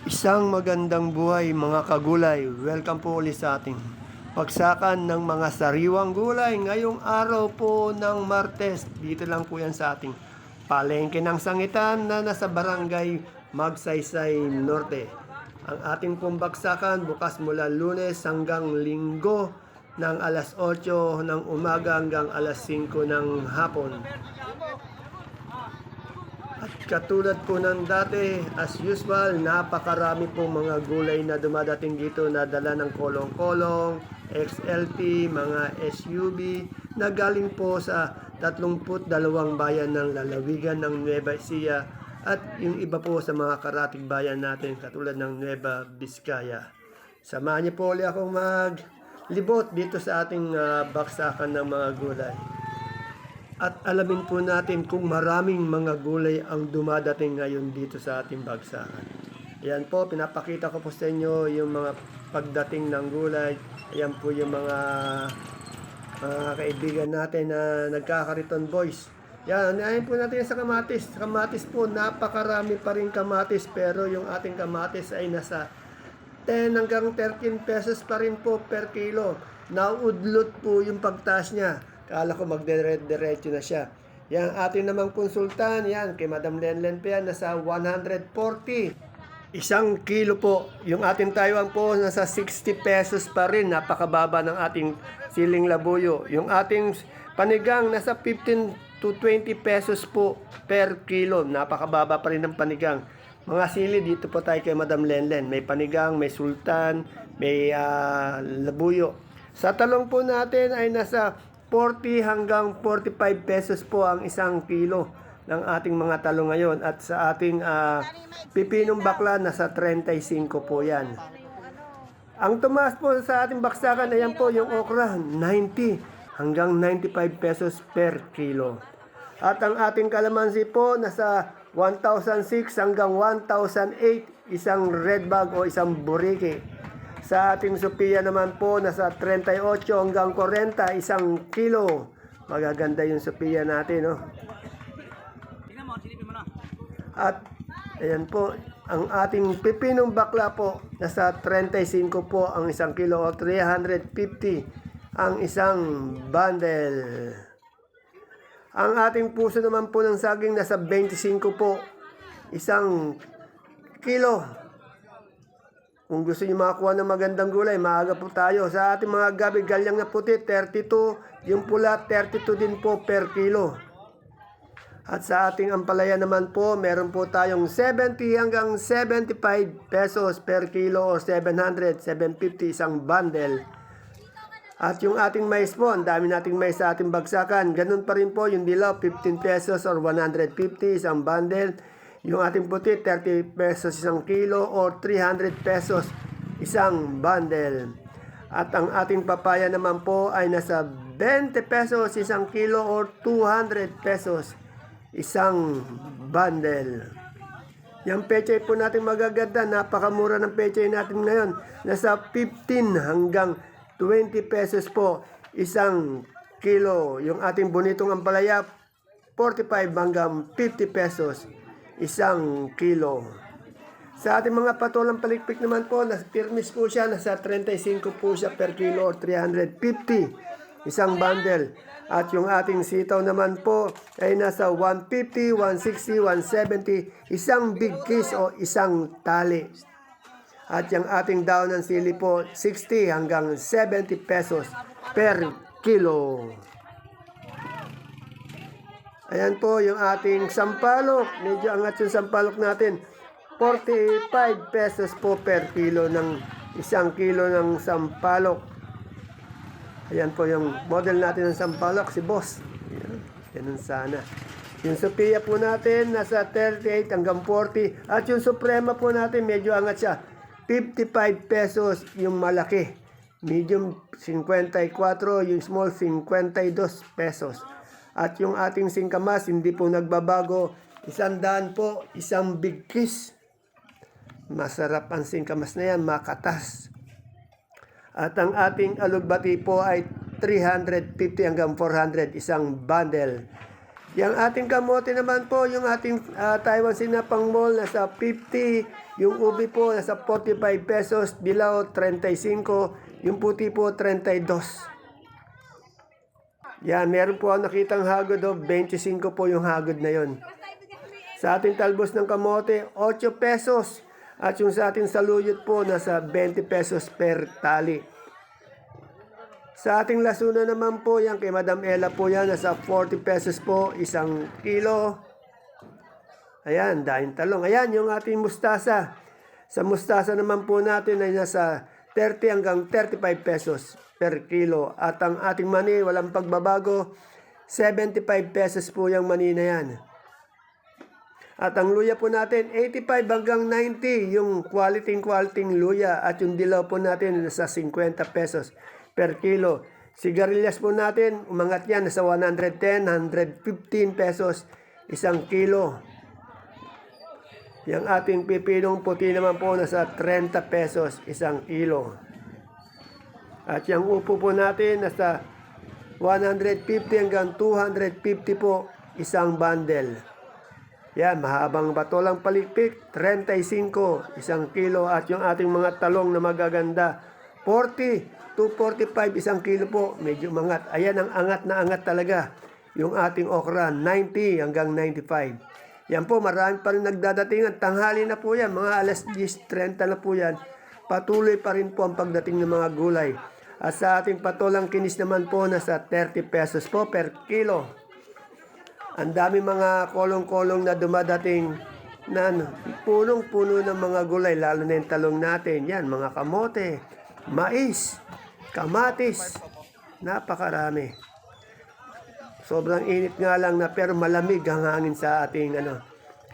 Isang magandang buhay mga kagulay. Welcome po ulit sa ating pagsakan ng mga sariwang gulay. Ngayong araw po ng Martes, dito lang po yan sa ating palengke ng sangitan na nasa barangay Magsaysay Norte. Ang ating pong baksakan bukas mula Lunes hanggang Linggo ng alas 8 ng umaga hanggang alas 5 ng hapon. At katulad po ng dati, as usual, napakarami pong mga gulay na dumadating dito na dala ng kolong-kolong, XLT, mga SUV na galing po sa 32 bayan ng lalawigan ng Nueva Ecija at yung iba po sa mga karatig bayan natin katulad ng Nueva Vizcaya. Samahan niyo po ulit akong maglibot dito sa ating baksakan ng mga gulay. At alamin po natin kung maraming mga gulay ang dumadating ngayon dito sa ating bagsakan. Ayan po, pinapakita ko po sa inyo yung mga pagdating ng gulay. Ayan po yung mga kaibigan natin na nagkakariton boys. Yan, ayan po natin sa kamatis. Kamatis po, napakarami pa rin kamatis pero yung ating kamatis ay nasa 10 hanggang 13 pesos pa rin po per kilo. Naudlot po yung pagtaas niya. Kala ko magdire-diretso na siya. Yan ating namang konsultan, yan kay Madam Lenlen pa yan, nasa 140. Isang kilo po. Yung ating Taiwan po, nasa 60 pesos pa rin. Napakababa ng ating siling labuyo. Yung ating panigang, nasa 15 to 20 pesos po per kilo. Napakababa pa rin ng panigang. Mga sili, dito po tayo kay Madam Lenlen. May panigang, may sultan, may labuyo. Sa talong po natin ay nasa 40 hanggang 45 pesos po ang isang kilo ng ating mga talong ngayon. At sa ating pipinong bakla, nasa 35 po yan. Ang tumaas po sa ating baksakan, ayan po yung okra, 90 hanggang 95 pesos per kilo. At ang ating kalamansi po, nasa 1,006 hanggang 1,008 isang red bag o isang buriki. Sa ating Sophia naman po, nasa 38 hanggang 40 isang kilo. Magaganda yung Sophia natin, no? At ayan po, ang ating pipinong bakla po, nasa 35 po ang isang kilo o 350 ang isang bundle. Ang ating puso naman po ng saging, nasa 25 po isang kilo. Kung gusto niyo makakuha ng magandang gulay, maaga po tayo. Sa ating mga gabi galyang na puti, 32. Yung pula, 32 din po per kilo. At sa ating ampalaya naman po, meron po tayong 70 hanggang 75 pesos per kilo o 700, 750 isang bundle. At yung ating mais po, ang dami nating mais sa ating bagsakan. Ganun pa rin po yung dilaw, 15 pesos or 150 isang bundle. Yung ating puti, 30 pesos isang kilo or 300 pesos isang bundle. At ang ating papaya naman po ay nasa 20 pesos isang kilo or 200 pesos isang bundle. Yung pechay po natin magaganda, napakamura ng pechay natin ngayon. Nasa 15 hanggang 20 pesos po isang kilo. Yung ating bonitong ampalaya, 45 hanggang 50 pesos isang kilo. Sa ating mga patolang palikpik naman po, pirmis po siya, nasa 35 po siya per kilo or 350 isang bundle. At yung ating sitaw naman po ay nasa 150, 160, 170 isang big kiss o isang tali. At yung ating daon ng sili po, 60 hanggang 70 pesos per kilo. Ayan po yung ating sampalok. Medyo angat yung sampalok natin. 45 pesos po per kilo ng isang kilo ng sampalok. Ayan po yung model natin ng sampalok, si Boss. Ayan, ganun sana. Yung Sophia po natin, nasa 38 hanggang 40. At yung Suprema po natin, medyo angat siya. 55 pesos yung malaki. Medium, 54. Yung small, 52 pesos. At yung ating singkamas, hindi po nagbabago. 100 po, isang big kiss. Masarap ang singkamas na yan, makatas. At ang ating alugbati po ay 350 hanggang 400 isang bundle. Yung ating kamote naman po, yung ating Taiwan Sinapang Mall, nasa 50. Yung ubi po, nasa 45 pesos. Dilaw, 35. Yung puti po, 32. Yan, meron po ako nakitang hagod o 25 po yung hagod na yon. Sa ating talbos ng kamote, 8 pesos. At yung sa ating saluyot po, nasa 20 pesos per tali. Sa ating lasuna naman po, yan kay Madam Ella po yan, nasa 40 pesos po, 1 kilo. Ayan, daing talong. Ayan, yung ating mustasa. Sa mustasa naman po natin ay nasa 30 hanggang 35 pesos per kilo. At ang ating mani, walang pagbabago, 75 pesos po yung mani na yan. At ang luya po natin, 85 hanggang 90, yung quality luya. At yung dilaw po natin, nasa 50 pesos per kilo. Sigarilyas po natin, umangat yan, nasa 110, 115 pesos 1 kilo. Yung ating pipinong puti naman po, nasa 30 pesos 1 kilo. At yung upo po natin, nasa 150 hanggang 250 po 1 bundle. Yan, mahabang bato lang palikpik, 35 1 kilo. At yung ating mga talong na magaganda, 40 to 45 1 kilo po, medyo mangat. Ayan ang angat na angat talaga. Yung ating okra, 90 hanggang 95. Yan po, marami pa rin nagdadatingan. Tanghali na po yan, mga alas 10:30 na po yan. Patuloy pa rin po ang pagdating ng mga gulay. At sa ating patolang kinis naman po, nasa 30 pesos po per kilo. Ang dami mga kolong-kolong na dumadating na punong-puno ng mga gulay, lalo na yung talong natin. Yan, mga kamote, mais, kamatis, napakarami. Sobrang init nga lang na pero malamig ang hangin sa ating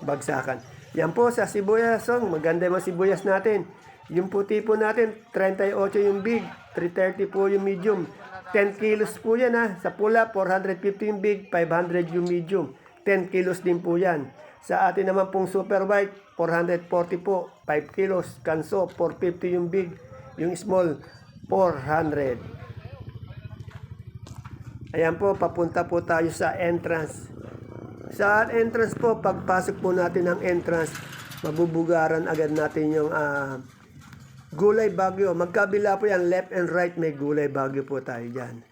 bagsakan. Yan po sa sibuyas, maganda yung mga sibuyas natin. Yung puti po natin, 38 yung big, 330 po yung medium. 10 kilos po yan ha. Sa pula, 450 yung big, 500 yung medium. 10 kilos din po yan. Sa atin naman pong super white, 440 po, 5 kilos. Kanso, 450 yung big, yung small, 400. Ayan po, papunta po tayo sa entrance. Sa entrance po, pagpasok po natin ng entrance, mabubugaran agad natin yung gulay bagyo. Magkabila po yan, left and right may gulay bagyo po tayo dyan.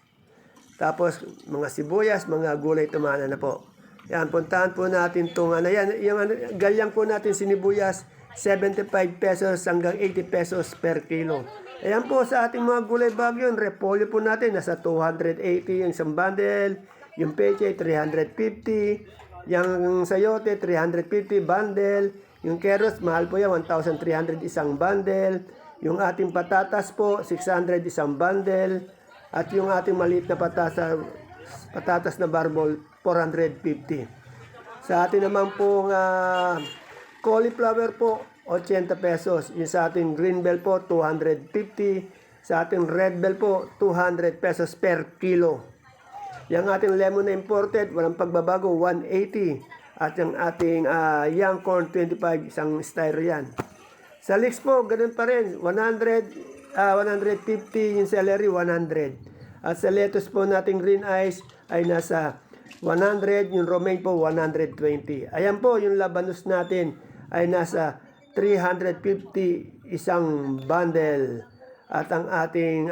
Tapos, mga sibuyas, mga gulay tumana na po. Yan, puntahan po natin itong yung galyang po natin sinibuyas, 75 pesos hanggang 80 pesos per kilo. Ayan po sa ating mga gulay bagyo, yung repolyo po natin, nasa 280 yung isang bundle, yung peche, 350, yung sayote, 350 bundle, yung carrots, mahal po yan, 1,300 isang bundle, yung ating patatas po, 600 isang bundle, at yung ating maliit na patatas na barbol, 450. Sa atin naman pong cauliflower po, 80 pesos. Yung sa ating green bell po, 250. Sa ating red bell po, 200 pesos per kilo. Yung ating lemon na imported, walang pagbabago, 180. At yung ating young corn, 25, isang styro yan. Sa leeks po, ganun pa rin, 150 yung celery, 100. At sa lettuce po nating green ice ay nasa 100, yung romaine po 120. Ayan po, yung labanos natin ay nasa 350 isang bundle. At ang ating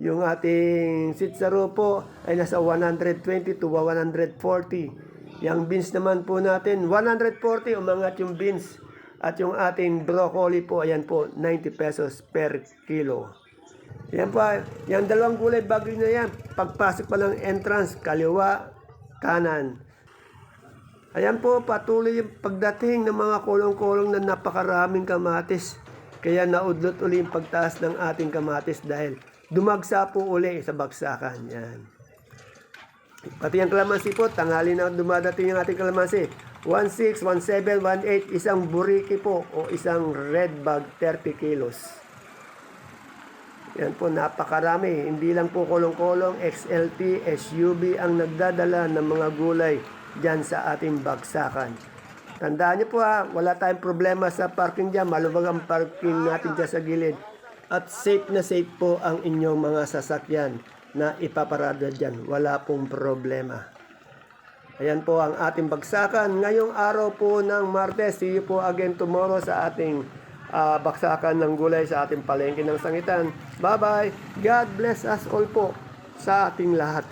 yung ating sitsaro po ay nasa 120 to 140. Yung beans naman po natin, 140, umangat yung beans. At yung ating broccoli po, ayan po, 90 pesos per kilo. Yan po, yung dalawang gulay bagyo na yan, pagpasok pa ng entrance, kaliwa, kanan. Ayan po, patuloy yung pagdating ng mga kolong-kolong na napakaraming kamatis. Kaya naudlot uli yung pagtaas ng ating kamatis dahil dumagsa po uli sa bagsakan. Yan. Pati yung kalamansi po, tanghali na dumadating yung ating kalamansi. 16, 17, 18, isang buriki po o isang red bag, 30 kilos. Yan po, napakarami. Hindi lang po kolong-kolong, XLT, SUV ang nagdadala ng mga gulay dyan sa ating bagsakan. Tandaan niyo po wala tayong problema sa parking dyan. Malubag ang parking natin dyan sa gilid. At safe na safe po ang inyong mga sasakyan na ipaparada dyan. Wala pong problema. Ayan po ang ating bagsakan. Ngayong araw po ng Martes, see you po again tomorrow sa ating baksakan ng gulay sa ating palengke ng sangitan. Bye-bye. God bless us all po sa ating lahat.